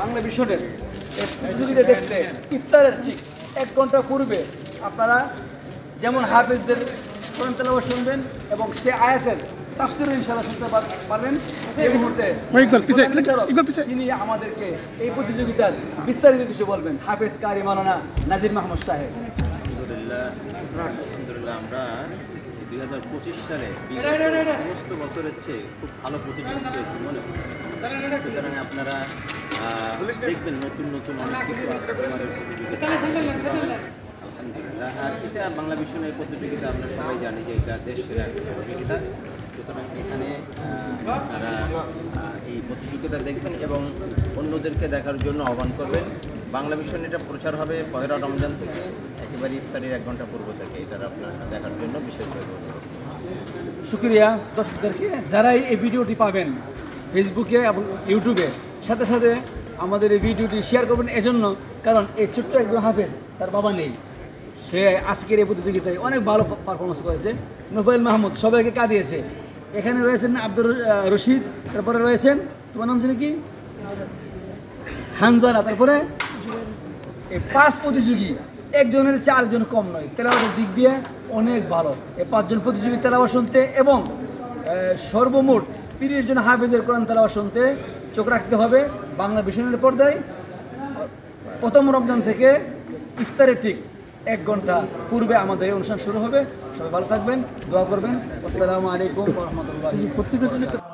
বাংলা ভিশনের এই প্রতিযোগিতা দেখতে ইফতারের ঠিক 1 ঘন্টা পূর্বে আপনারা যেমন হাফেজদের কোরআন তেলাওয়াত শুনবেন এবং সে আয়াতের তাফসীর ইনশাআল্লাহ শুনতে পারবেন। এই মুহূর্তে তিনি আমাদেরকে এই প্রতিযোগিতার বিস্তারিত কিছু বলবেন। হাফেজ কারি মাওলানা নাজির মাহমুদ সাহেব। আলহামদুলিল্লাহ, আমরা 2025 সালে সমস্ত বছরের চেয়ে খুব ভালো প্রতিযোগিতা হয়েছে মনে হচ্ছে। সুতরাং আপনারা দেখবেন নতুন নতুন অনেক কিছু আজকের প্রতিযোগিতা। আলহামদুলিল্লাহ, আর এটা বাংলা ভিশনের প্রতিযোগিতা আমরা সবাই জানি যে এটা দেশের একটা প্রতিযোগিতা। সুতরাং এখানে আপনারা এই প্রতিযোগিতা দেখবেন এবং অন্যদেরকে দেখার জন্য আহ্বান করবেন। বাংলা ভিশন এটা প্রচার হবে পহেলা রমজান থেকে একেবারে ইফতারির 1 ঘন্টা পূর্ব থেকে। এটা আপনারা দেখার জন্য বিশেষভাবে শুকরিয়া দর্শকদেরকে যারা এই ভিডিওটি পাবেন ফেসবুকে এবং ইউটিউবে, সাথে সাথে আমাদের এই ভিডিওটি শেয়ার করবেন এজন্য, কারণ এই ছোট্ট একজন হাফেজ, তার বাবা নেই, সে আজকের এই প্রতিযোগিতায় অনেক ভালো পারফরমেন্স করেছে। নোফাইল মাহমুদ সবাইকে কাঁদিয়েছে। এখানে রয়েছেন আব্দুর রশিদ, তারপরে রয়েছেন তোমার নাম ছিল কি হানজানা, তারপরে এই 5 প্রতিযোগী, একজনের 4 জন কম নয়, তেলাওয়াতের দিক দিয়ে অনেক ভালো। এই 5 জন প্রতিযোগী তেলাওয়াত শুনতে এবং সর্বমোট 30 জন হাফেজের কোরআন তেলাওয়াত শুনতে চোখ রাখতে হবে বাংলা ভিশনের পর্দায়। প্রথম রমজান থেকে ইফতারের ঠিক 1 ঘন্টা পূর্বে আমাদের অনুষ্ঠান শুরু হবে। সবাই ভালো থাকবেন, দোয়া করবেন। আসসালামু আলাইকুম ওয়া রাহমাতুল্লাহি।